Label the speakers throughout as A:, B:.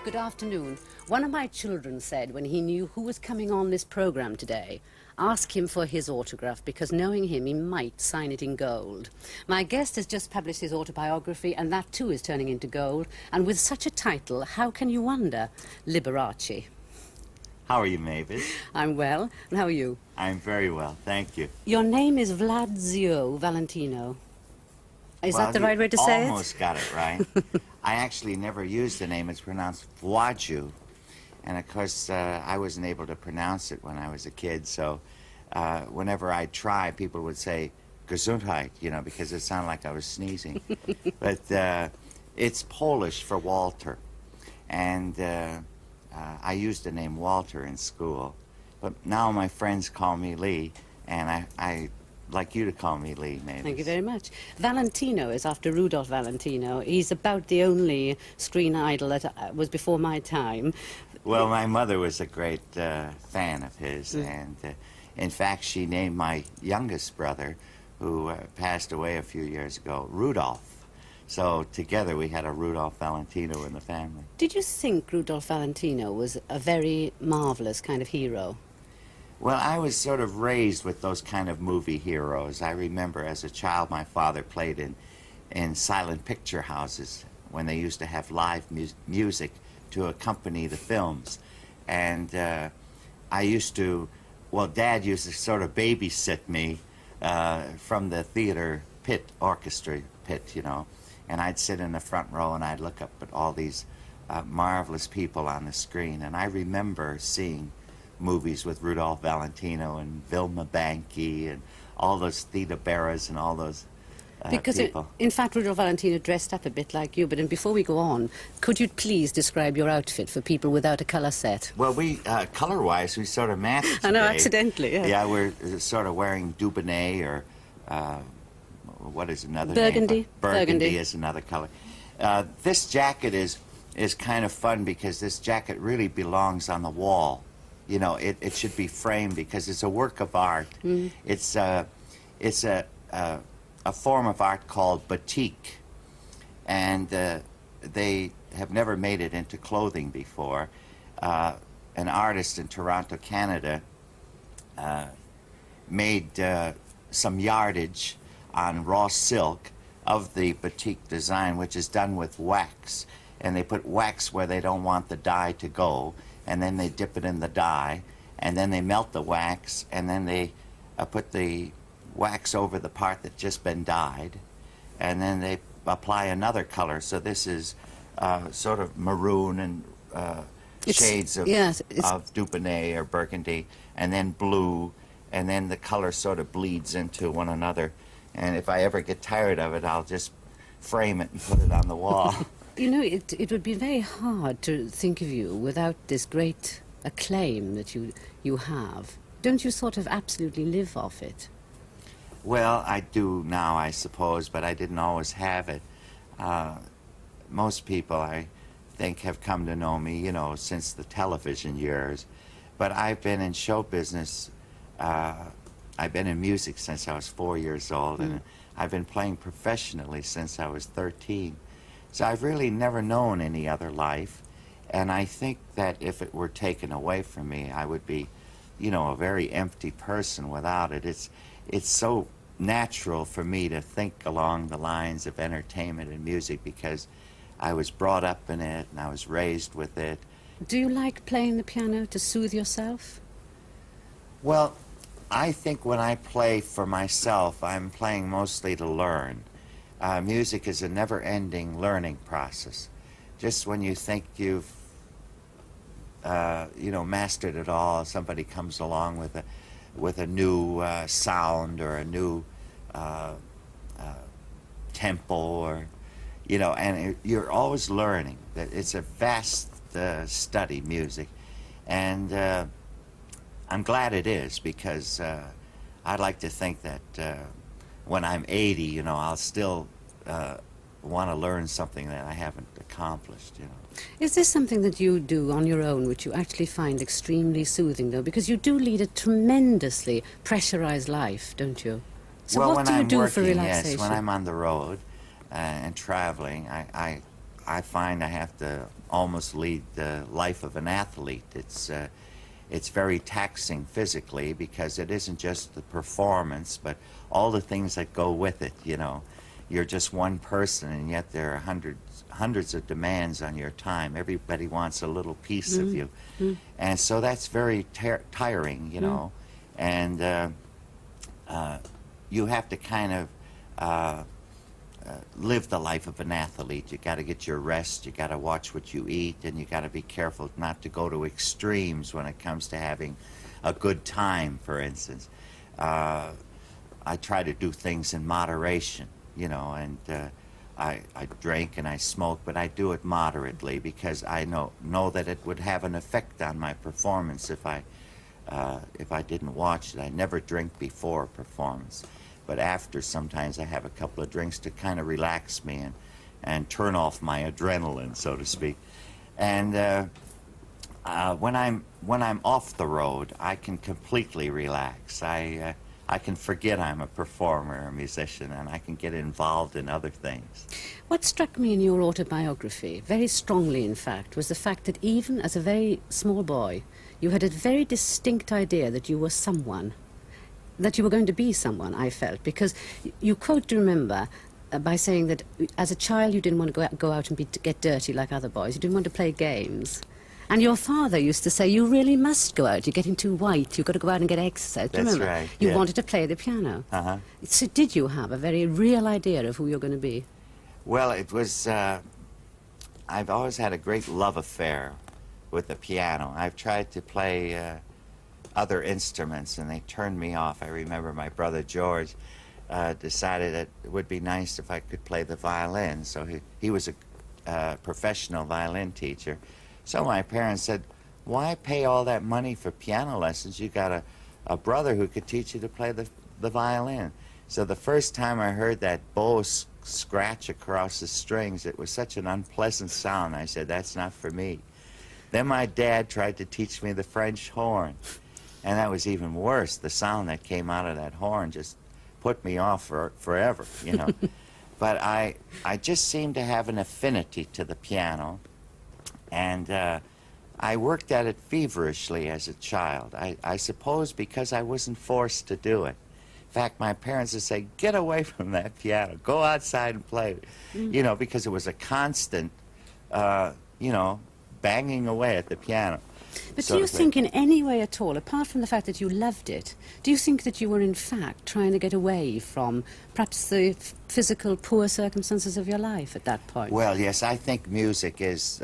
A: Good afternoon. One of my children said when he knew who was coming on this programme today, ask him for his autograph because knowing him, he might sign it in gold. My guest has just published his autobiography and that too is turning into gold. And with such a title, how can you wonder? Liberace.
B: How are you, Mavis?
A: I'm well. And how are you?
B: I'm very well, thank you.
A: Your name is Vladzio Valentino. Is that the right way to say it?
B: Almost got it right. I actually never used the name. It's pronounced Vladzio. And of course, I wasn't able to pronounce it when I was a kid, so whenever I try, people would say Gesundheit, you know, because it sounded like I was sneezing. But it's Polish for Walter. And I used the name Walter in school. But now my friends call me Lee, and I like you to call me Lee, Mavis.
A: Thank you very much. Valentino is after Rudolph Valentino. He's about the only screen idol that was before my time.
B: Well, my mother was a great fan of his, and in fact, she named my youngest brother, who passed away a few years ago, Rudolph. So together we had a Rudolph Valentino in the family.
A: Did you think Rudolph Valentino was a very marvelous kind of hero?
B: Well, I was sort of raised with those kind of movie heroes. I remember as a child my father played in silent picture houses when they used to have live music to accompany the films. And I used to, well, Dad used to sort of babysit me from the theater pit, orchestra pit, you know. And I'd sit in the front row and I'd look up at all these marvelous people on the screen. And I remember seeing movies with Rudolph Valentino and Vilma Banky and all those Theda Barras and all those people.
A: In fact, Rudolph Valentino dressed up a bit like you. But before we go on, could you please describe your outfit for people without a colour set?
B: Well, we, color-wise, we sort of matched today.
A: I know, accidentally, yeah.
B: Yeah, we're sort of wearing Dubonnet or what is another
A: Burgundy.
B: name? Burgundy is another color. This jacket is kind of fun because this jacket really belongs on the wall. You know, it should be framed because it's a work of art. Mm. It's a form of art called batik, and they have never made it into clothing before. An artist in Toronto, Canada, made some yardage on raw silk of the batik design, which is done with wax, and they put wax where they don't want the dye to go, and then they dip it in the dye, and then they melt the wax, and then they put the wax over the part that's just been dyed, and then they apply another color. So this is sort of maroon and shades of Dubonnet or burgundy, and then blue, and then the color sort of bleeds into one another. And if I ever get tired of it, I'll just frame it and put it on the wall.
A: You know, it would be very hard to think of you without this great acclaim that you have. Don't you sort of absolutely live off it?
B: Well, I do now, I suppose, but I didn't always have it. Most people, I think, have come to know me, you know, since the television years. But I've been in show business. I've been in music since I was 4 years old, and I've been playing professionally since I was 13. So I've really never known any other life, and I think that if it were taken away from me, I would be, you know, a very empty person without it. It's so natural for me to think along the lines of entertainment and music because I was brought up in it and I was raised with it.
A: Do you like playing the piano to soothe yourself?
B: Well, I think when I play for myself, I'm playing mostly to learn. Music is a never-ending learning process. Just when you think you've, you know, mastered it all, somebody comes along with a new sound or a new tempo, or, you know, and you're always learning. It's a vast study, music, and I'm glad it is because I'd like to think that when I'm 80, you know, I'll still want to learn something that I haven't accomplished, you know.
A: Is this something that you do on your own, which you actually find extremely soothing, though? Because you do lead a tremendously pressurized life, don't you? So
B: well,
A: what do you do for relaxation?
B: Yes, when I'm on the road and traveling, I I find I have to almost lead the life of an athlete. It's very taxing physically because it isn't just the performance, but all the things that go with it, you know. You're just one person, and yet there are hundreds of demands on your time. Everybody wants a little piece of you. And so that's very tiring, you know. And you have to kind of live the life of an athlete. You got to get your rest, you got to watch what you eat, and you got to be careful not to go to extremes when it comes to having a good time, for instance. I try to do things in moderation, you know, and I drink and I smoke, but I do it moderately because I know that it would have an effect on my performance if I didn't watch it. I never drink before a performance, but after, sometimes I have a couple of drinks to kind of relax me and turn off my adrenaline, so to speak. And when I'm off the road, I can completely relax. I can forget I'm a performer, a musician, and I can get involved in other things.
A: What struck me in your autobiography, very strongly in fact, was the fact that even as a very small boy, you had a very distinct idea that you were someone, that you were going to be someone, I felt, because you quote, do you remember, by saying that as a child you didn't want to go out and get dirty like other boys, you didn't want to play games. And your father used to say, you really must go out, you're getting too white, you've got to go out and get exercise. Do you
B: That's
A: remember?
B: right,
A: You
B: yeah.
A: wanted to play the piano. So did you have a very real idea of who you're going to be?
B: Well, it was, I've always had a great love affair with the piano. I've tried to play other instruments, and they turned me off. I remember my brother George decided that it would be nice if I could play the violin. So he was a professional violin teacher. So my parents said, why pay all that money for piano lessons? You got a brother who could teach you to play the violin. So the first time I heard that bow scratch across the strings, it was such an unpleasant sound. I said, that's not for me. Then my dad tried to teach me the French horn, and that was even worse. The sound that came out of that horn just put me off forever, you know. But I just seemed to have an affinity to the piano, and I worked at it feverishly as a child. I suppose because I wasn't forced to do it. In fact, my parents would say, get away from that piano, go outside and play, you know, because it was a constant, you know, banging away at the piano.
A: But do you think in any way at all, apart from the fact that you loved it, do you think that you were in fact trying to get away from perhaps the physical poor circumstances of your life at that point?
B: Well, yes, I think music is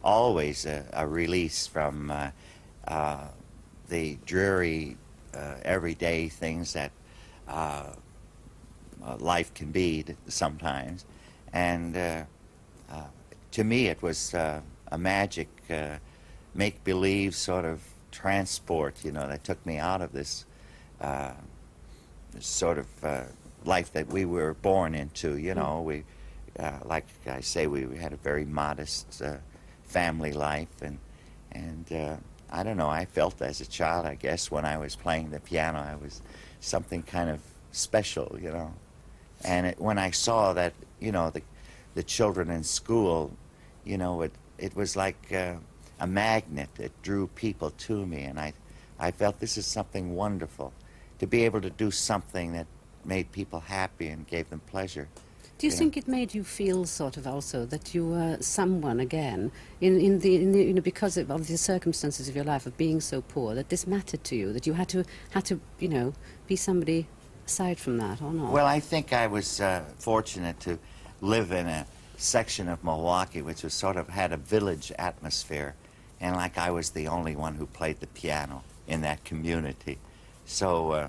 B: always a release from the dreary, everyday things that life can be sometimes. And to me it was a magic, make-believe sort of transport, you know, that took me out of this sort of life that we were born into, you know. We, like I say, we had a very modest family life, and I don't know, I felt as a child, I guess, when I was playing the piano, I was something kind of special, you know. And when I saw that, you know, the children in school, you know, it was like a magnet. It drew people to me, and I felt this is something wonderful, to be able to do something that made people happy and gave them pleasure.
A: Do you think it made you feel sort of also that you were someone again in the you know, because of the circumstances of your life of being so poor, that this mattered to you, that you had to you know, be somebody aside from that, or not?
B: Well, I think I was fortunate to live in a section of Milwaukee which was sort of had a village atmosphere, and like I was the only one who played the piano in that community. So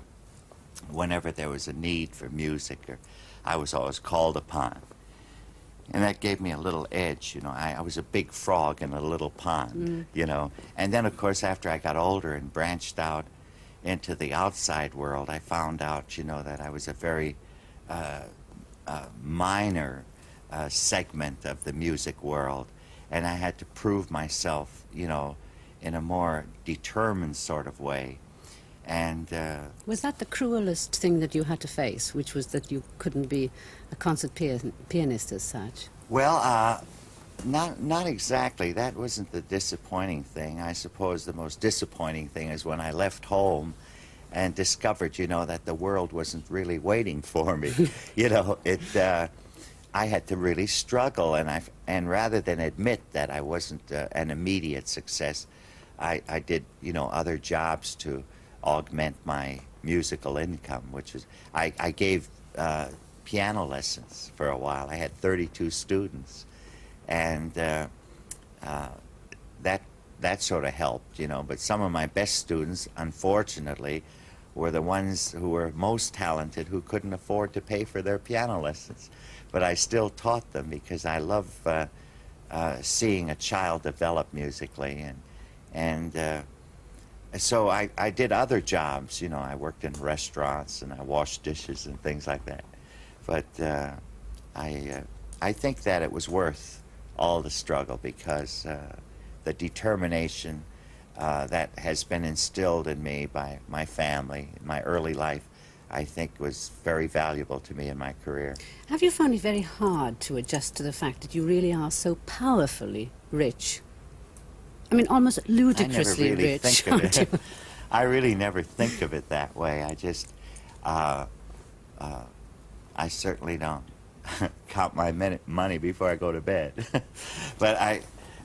B: whenever there was a need for music, I was always called upon. And that gave me a little edge, you know. I was a big frog in a little pond, you know. And then, of course, after I got older and branched out into the outside world, I found out, you know, that I was a very minor segment of the music world. And I had to prove myself, you know, in a more determined sort of way. And
A: was that the cruelest thing that you had to face, which was that you couldn't be a concert pianist as such?
B: Well, not exactly. That wasn't the disappointing thing. I suppose the most disappointing thing is when I left home and discovered, that the world wasn't really waiting for me. I had to really struggle, and rather than admit that I wasn't an immediate success, I did, other jobs to augment my musical income, which was, I gave piano lessons for a while. I had 32 students, and that sort of helped, But some of my best students, unfortunately, were the ones who were most talented who couldn't afford to pay for their piano lessons. But I still taught them because I love seeing a child develop musically, and so I did other jobs. I worked in restaurants and I washed dishes and things like that. But I think that it was worth all the struggle because the determination that has been instilled in me by my family, my early life, I think was very valuable to me in my career.
A: Have you found it very hard to adjust to the fact that you really are so powerfully rich? I mean, almost ludicrously rich, aren't you?
B: I really never think of it that way. I just, I certainly don't count my money before I go to bed. But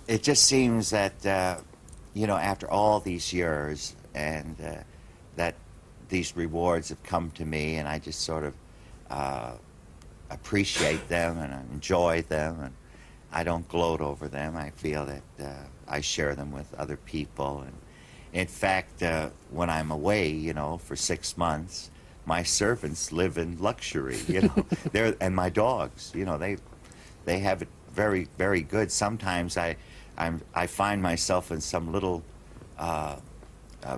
B: it just seems that, after all these years and that these rewards have come to me, and I just sort of appreciate them and enjoy them, and I don't gloat over them. I feel that I share them with other people. And in fact, when I'm away, for 6 months, my servants live in luxury, and my dogs, they have it very, very good. Sometimes I find myself in some little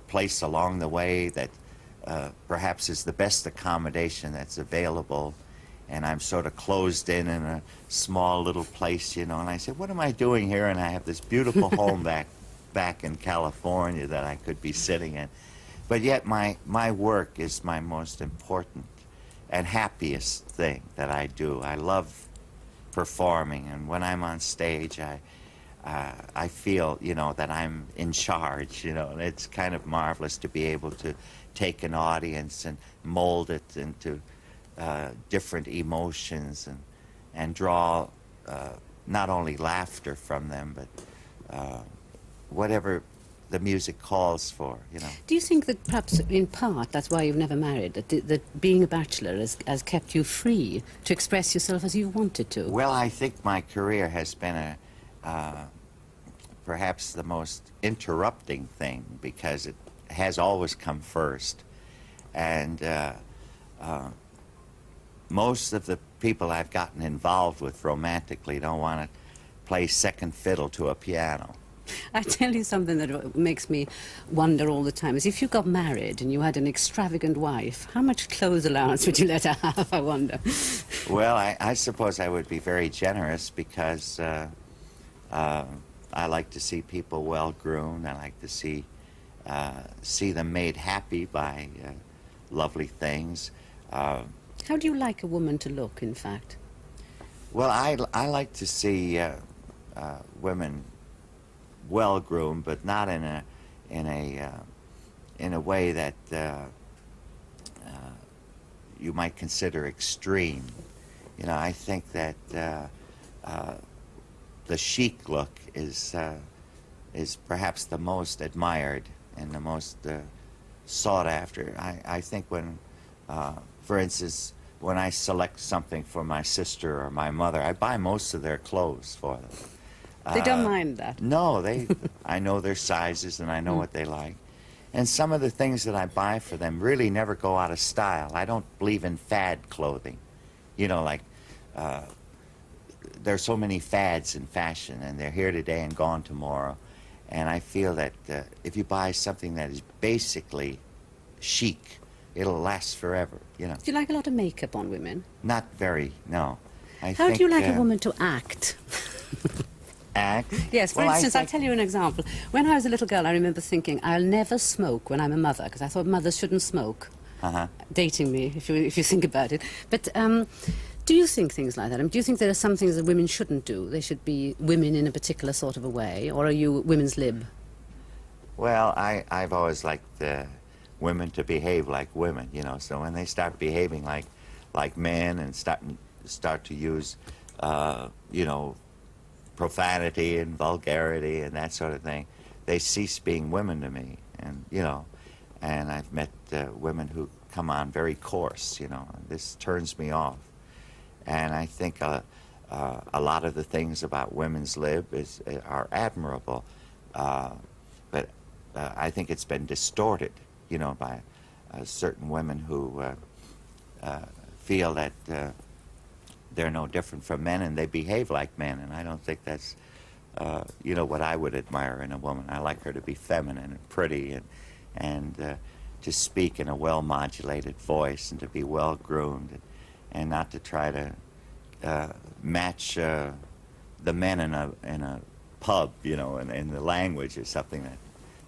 B: place along the way that perhaps is the best accommodation that's available, and I'm sort of closed in a small little place, and I say, what am I doing here? And I have this beautiful home back in California that I could be sitting in. But yet my work is my most important and happiest thing that I do. I love performing, and when I'm on stage, I feel, that I'm in charge, and it's kind of marvelous to be able to take an audience and mold it into different emotions and draw not only laughter from them, but whatever the music calls for,
A: Do you think that perhaps in part that's why you've never married, that being a bachelor has kept you free to express yourself as you wanted to?
B: Well, I think my career has been perhaps the most interrupting thing because it has always come first. And most of the people I've gotten involved with romantically don't want to play second fiddle to a piano.
A: I tell you something that makes me wonder all the time is if you got married and you had an extravagant wife, how much clothes allowance would you let her have, I wonder?
B: Well, I suppose I would be very generous because I like to see people well-groomed. I like to see them made happy by lovely things.
A: How do you like a woman to look, in fact?
B: Well, I like to see women well-groomed, but not in a way that you might consider extreme. I think that the chic look is perhaps the most admired and the most sought after. I think when, for instance, when I select something for my sister or my mother, I buy most of their clothes for them.
A: They don't mind that?
B: No, I know their sizes and I know what they like. And some of the things that I buy for them really never go out of style. I don't believe in fad clothing. Like there are so many fads in fashion, and they're here today and gone tomorrow. And I feel that if you buy something that is basically chic, it'll last forever,
A: Do you like a lot of makeup on women?
B: Not very, no.
A: How do you like a woman to act?
B: Act?
A: Yes, for instance, I'll tell you an example. When I was a little girl, I remember thinking, I'll never smoke when I'm a mother, because I thought mothers shouldn't smoke.
B: Uh-huh.
A: Dating me, if you think about it. But Do you think things like that? I mean, do you think there are some things that women shouldn't do? They should be women in a particular sort of a way, or are you women's lib?
B: Well, I've always liked women to behave like women, you know. So when they start behaving like men and start to use, you know, profanity and vulgarity and that sort of thing, they cease being women to me. And you know, and I've met women who come on very coarse, you know. And this turns me off. And I think a lot of the things about women's lib are admirable, but I think it's been distorted, you know, by certain women who feel that they're no different from men and they behave like men, and I don't think that's, you know, what I would admire in a woman. I like her to be feminine and pretty and to speak in a well-modulated voice and to be well-groomed and not to try to match the men in a pub, you know, in the language is something that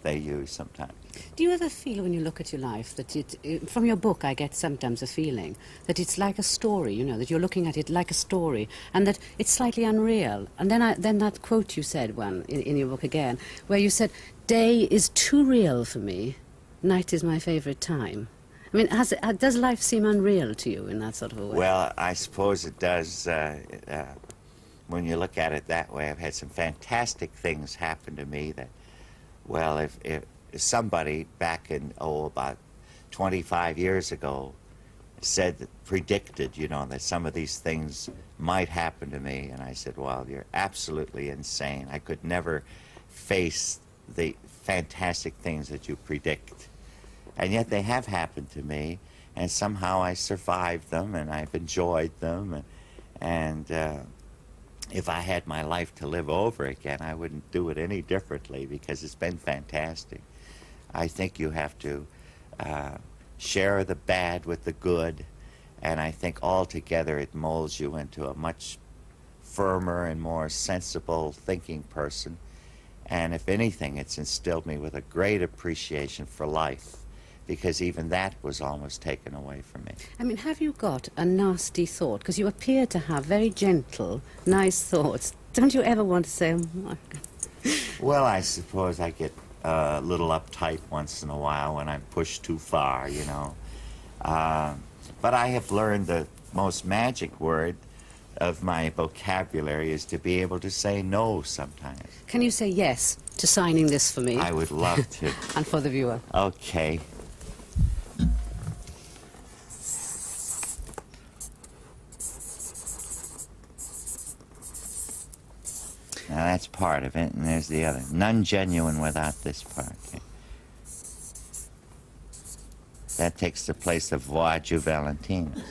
B: they use sometimes.
A: Do you ever feel when you look at your life that from your book I get sometimes a feeling that it's like a story, you know, that you're looking at it like a story and that it's slightly unreal? And then that quote you said in your book again, where you said, "Day is too real for me, night is my favourite time." I mean, does life seem unreal to you in that sort of a way?
B: Well, I suppose it does. When you look at it that way, I've had some fantastic things happen to me that, well, if somebody back in, about 25 years ago predicted, you know, that some of these things might happen to me, and I said, well, you're absolutely insane. I could never face the fantastic things that you predict. And yet they have happened to me, and somehow I survived them, and I've enjoyed them, and if I had my life to live over again, I wouldn't do it any differently because it's been fantastic. I think you have to share the bad with the good, and I think altogether it molds you into a much firmer and more sensible thinking person. And if anything, it's instilled me with a great appreciation for life, because even that was almost taken away from me.
A: I mean, have you got a nasty thought? Because you appear to have very gentle, nice thoughts. Don't you ever want to say, oh my God?
B: Well, I suppose I get a little uptight once in a while when I'm pushed too far, you know. But I have learned the most magic word of my vocabulary is to be able to say no sometimes.
A: Can you say yes to signing this for me?
B: I would love to.
A: And for the viewer.
B: Okay. Now that's part of it, and there's the other. None genuine without this part. Okay. That takes the place of Voix du Valentine.